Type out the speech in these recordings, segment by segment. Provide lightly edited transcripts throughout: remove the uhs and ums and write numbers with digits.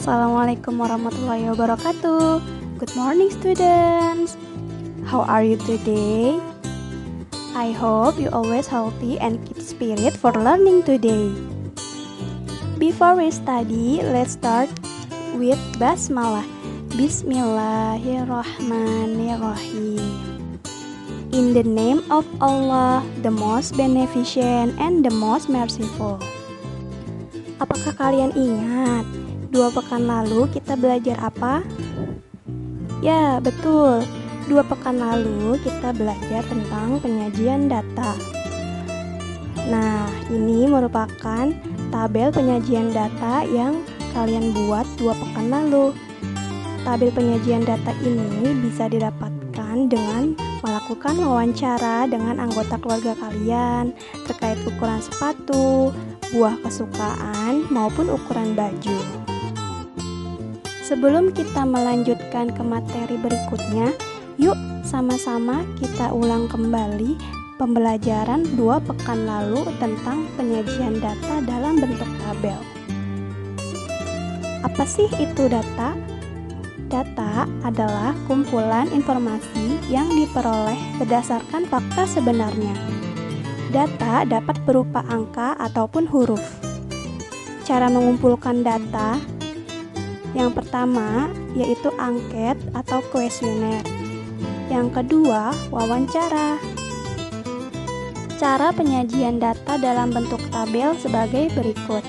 Assalamualaikum warahmatullahi wabarakatuh. Good morning students. How are you today? I hope you always healthy and keep spirit for learning today. Before we study, let's start with basmalah. Bismillahirrahmanirrahim. In the name of Allah, the most beneficent and the most merciful. Apakah kalian ingat 2 pekan lalu kita belajar apa? Ya, betul. 2 pekan lalu kita belajar tentang penyajian data. Nah, ini merupakan tabel penyajian data yang kalian buat 2 pekan lalu. Tabel penyajian data ini bisa didapatkan dengan melakukan wawancara dengan anggota keluarga kalian terkait ukuran sepatu, buah kesukaan, maupun ukuran baju. Sebelum kita melanjutkan ke materi berikutnya, yuk sama-sama kita ulang kembali pembelajaran 2 pekan lalu tentang penyajian data dalam bentuk tabel. Apa sih itu data? Data adalah kumpulan informasi yang diperoleh berdasarkan fakta sebenarnya. Data dapat berupa angka ataupun huruf. Cara mengumpulkan data yang pertama yaitu angket atau kuesioner. Yang kedua, wawancara. Cara penyajian data dalam bentuk tabel sebagai berikut.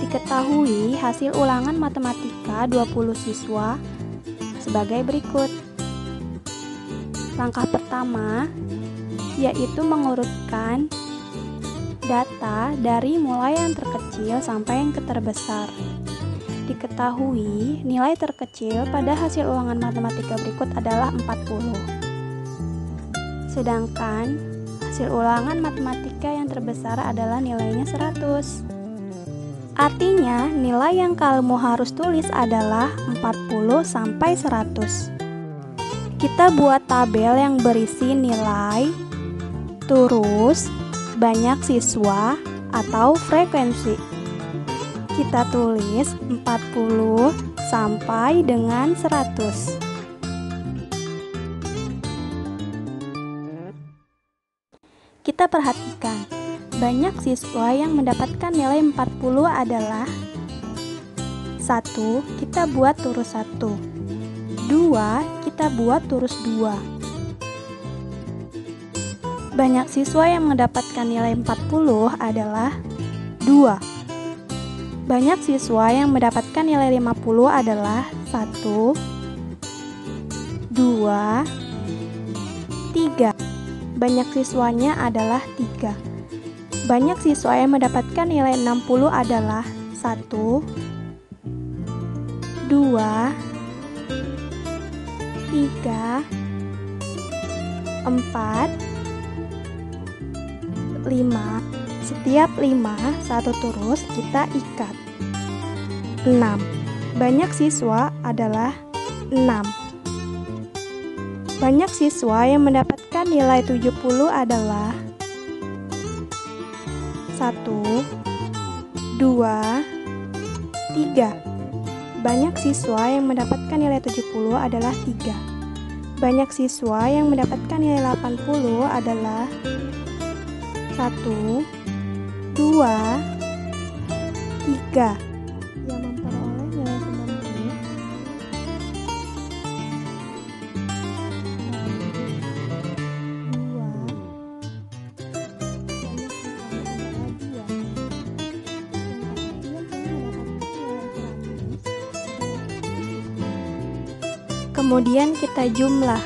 Diketahui hasil ulangan matematika 20 siswa sebagai berikut. Langkah pertama yaitu mengurutkan data dari mulai yang terkecil sampai yang terbesar. Diketahui nilai terkecil pada hasil ulangan matematika berikut adalah 40. Sedangkan hasil ulangan matematika yang terbesar adalah nilainya 100. Artinya nilai yang kamu harus tulis adalah 40 sampai 100. Kita buat tabel yang berisi nilai, terus banyak siswa atau frekuensi. Kita tulis 40 sampai dengan 100. Kita perhatikan, banyak siswa yang mendapatkan nilai 40 adalah 1. Kita buat turus 1. 2. Kita buat turus 2. Banyak siswa yang mendapatkan nilai 40 adalah 2. Banyak siswa yang mendapatkan nilai 50 adalah 1, 2, 3. Banyak siswanya adalah 3. Banyak siswa yang mendapatkan nilai 60 adalah 1, 2, 3, 4, 5. Setiap 5, satu turus kita ikat. 6. Banyak siswa adalah 6. Banyak siswa yang mendapatkan nilai 70 adalah 1, 2, 3. Banyak siswa yang mendapatkan nilai 70 adalah 3. Banyak siswa yang mendapatkan nilai 80 adalah 1, 2, 3. Yang memperoleh nilai 90 Kemudian kita jumlah.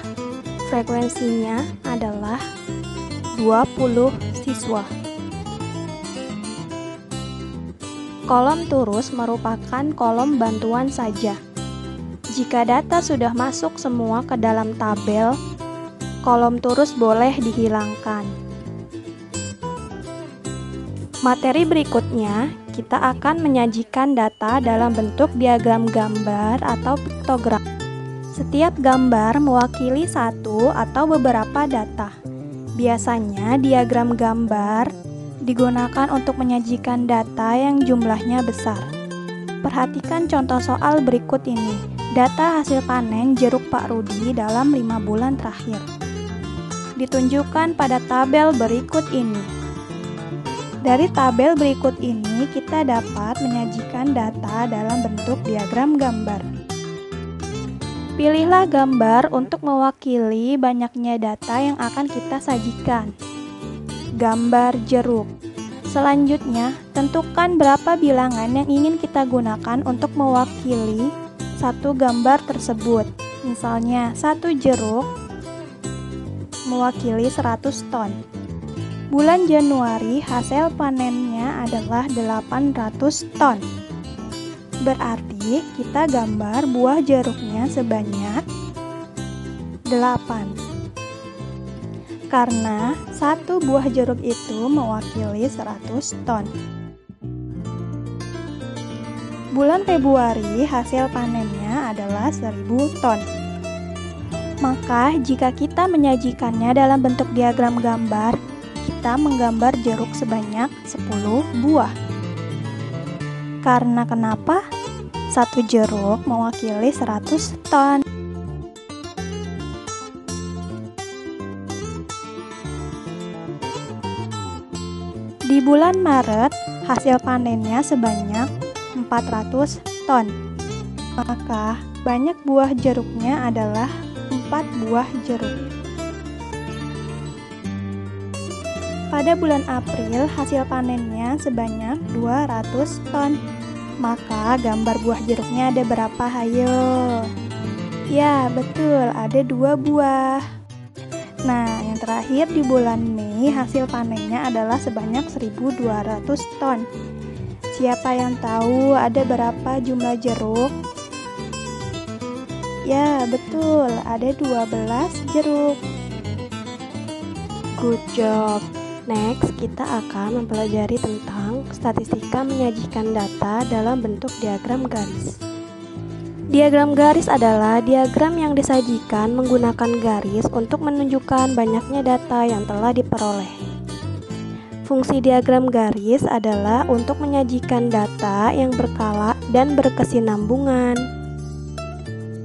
Frekuensinya adalah 20 siswa. Kolom turus merupakan kolom bantuan saja. Jika data sudah masuk semua ke dalam tabel, kolom turus boleh dihilangkan. Materi berikutnya, kita akan menyajikan data dalam bentuk diagram gambar atau piktogram. Setiap gambar mewakili satu atau beberapa data. Biasanya diagram gambar digunakan untuk menyajikan data yang jumlahnya besar. Perhatikan contoh soal berikut ini. Data hasil panen jeruk Pak Rudi dalam 5 bulan terakhir. Ditunjukkan pada tabel berikut ini. Dari tabel berikut ini, kita dapat menyajikan data dalam bentuk diagram gambar. Pilihlah gambar untuk mewakili banyaknya data yang akan kita sajikan. Gambar jeruk. Selanjutnya, tentukan berapa bilangan yang ingin kita gunakan untuk mewakili satu gambar tersebut. Misalnya, satu jeruk mewakili 100 ton. Bulan Januari hasil panennya adalah 800 ton. Berarti kita gambar buah jeruknya sebanyak 8. Karena satu buah jeruk itu mewakili 100 ton. Bulan Februari hasil panennya adalah 1000 ton. Maka jika kita menyajikannya dalam bentuk diagram gambar, kita menggambar jeruk sebanyak 10 buah. Karena kenapa? Satu jeruk mewakili 100 ton. Di bulan Maret, hasil panennya sebanyak 400 ton. Maka banyak buah jeruknya adalah 4 buah jeruk. Pada bulan April, hasil panennya sebanyak 200 ton. Maka gambar buah jeruknya ada berapa? Hayo. Ya, betul, ada 2 buah. Nah, yang terakhir di bulan Mei, hasil panennya adalah sebanyak 1200 ton. Siapa yang tahu ada berapa jumlah jeruk? Ya, betul, ada 12 jeruk. Good job. Next, kita akan mempelajari tentang statistika menyajikan data dalam bentuk diagram garis. Diagram garis adalah diagram yang disajikan menggunakan garis untuk menunjukkan banyaknya data yang telah diperoleh. Fungsi diagram garis adalah untuk menyajikan data yang berkala dan berkesinambungan.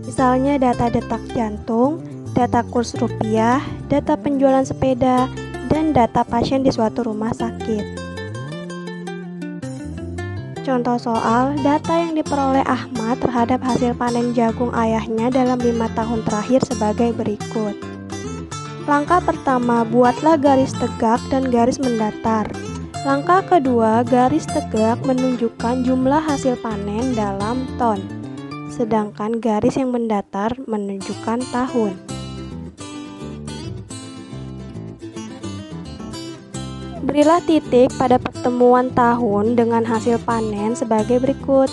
Misalnya data detak jantung, data kurs rupiah, data penjualan sepeda, dan data pasien di suatu rumah sakit. Contoh soal, data yang diperoleh Ahmad terhadap hasil panen jagung ayahnya dalam 5 tahun terakhir sebagai berikut. Langkah pertama, buatlah garis tegak dan garis mendatar. Langkah kedua, garis tegak menunjukkan jumlah hasil panen dalam ton, sedangkan garis yang mendatar menunjukkan tahun. Berilah titik pada pertemuan tahun dengan hasil panen sebagai berikut.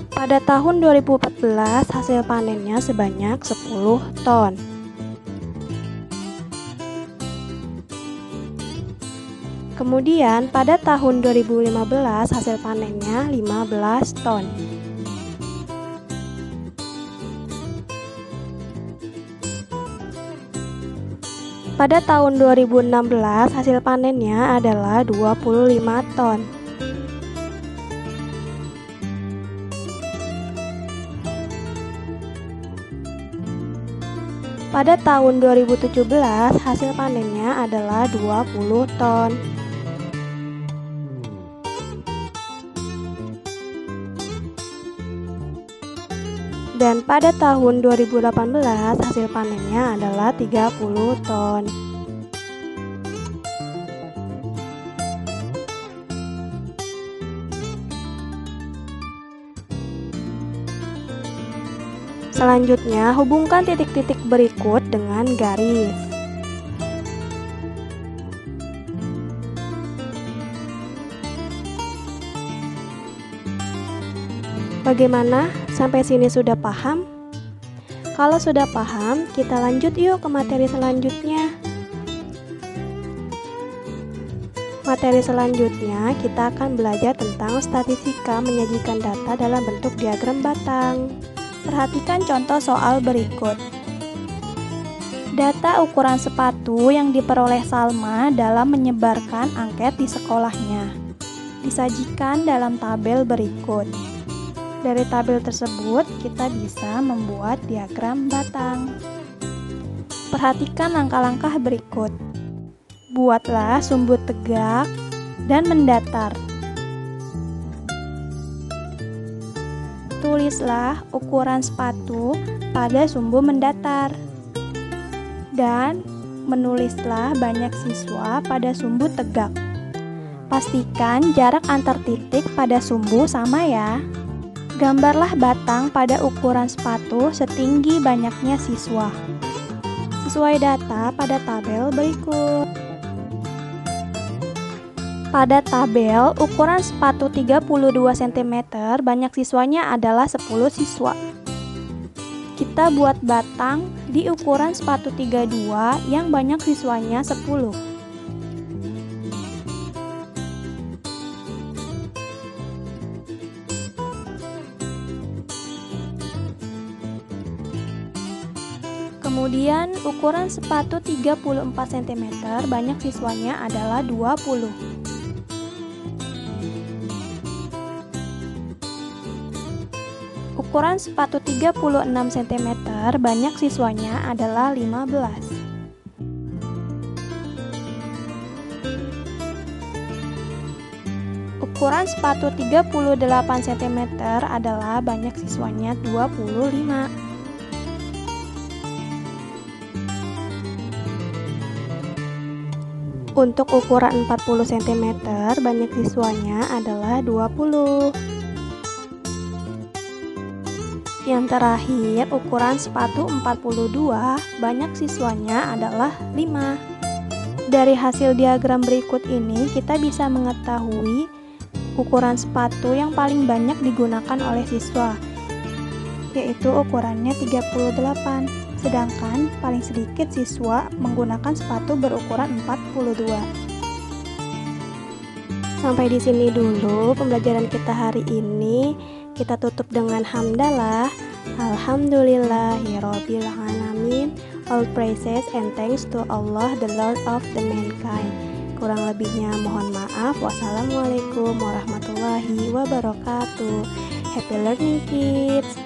Pada tahun 2014, hasil panennya sebanyak 10 ton. Kemudian, pada tahun 2015, hasil panennya 15 ton. Pada tahun 2016, hasil panennya adalah 25 ton. Pada tahun 2017, hasil panennya adalah 20 ton. Dan pada tahun 2018, hasil panennya adalah 30 ton. Selanjutnya, hubungkan titik-titik berikut dengan garis. Bagaimana? Sampai sini sudah paham? Kalau sudah paham, kita lanjut yuk ke materi selanjutnya. Materi selanjutnya, kita akan belajar tentang statistika menyajikan data dalam bentuk diagram batang. Perhatikan contoh soal berikut. Data ukuran sepatu yang diperoleh Salma dalam menyebarkan angket di sekolahnya disajikan dalam tabel berikut. Dari tabel tersebut, kita bisa membuat diagram batang. Perhatikan langkah-langkah berikut. Buatlah sumbu tegak dan mendatar. Tulislah ukuran sepatu pada sumbu mendatar. Dan menulislah banyak siswa pada sumbu tegak. Pastikan jarak antar titik pada sumbu sama ya. Gambarlah batang pada ukuran sepatu setinggi banyaknya siswa. Sesuai data pada tabel berikut. Pada tabel, ukuran sepatu 32 cm, banyak siswanya adalah 10 siswa. Kita buat batang di ukuran sepatu 32 yang banyak siswanya 10. Kemudian ukuran sepatu 34 cm, banyak siswanya adalah 20. Ukuran sepatu 36 cm, banyak siswanya adalah 15. Ukuran sepatu 38 cm adalah banyak siswanya 25. Untuk ukuran 40 cm, banyak siswanya adalah 20. Yang terakhir, ukuran sepatu 42, banyak siswanya adalah 5. Dari hasil diagram berikut ini, kita bisa mengetahui ukuran sepatu yang paling banyak digunakan oleh siswa, yaitu ukurannya 38. Sedangkan paling sedikit siswa menggunakan sepatu berukuran 42. Sampai di sini dulu pembelajaran kita hari ini. Kita tutup dengan hamdalah. Alhamdulillahirabbil alamin. All praises and thanks to Allah, the Lord of the mankind. Kurang lebihnya mohon maaf. Wassalamualaikum warahmatullahi wabarakatuh. Happy learning kids.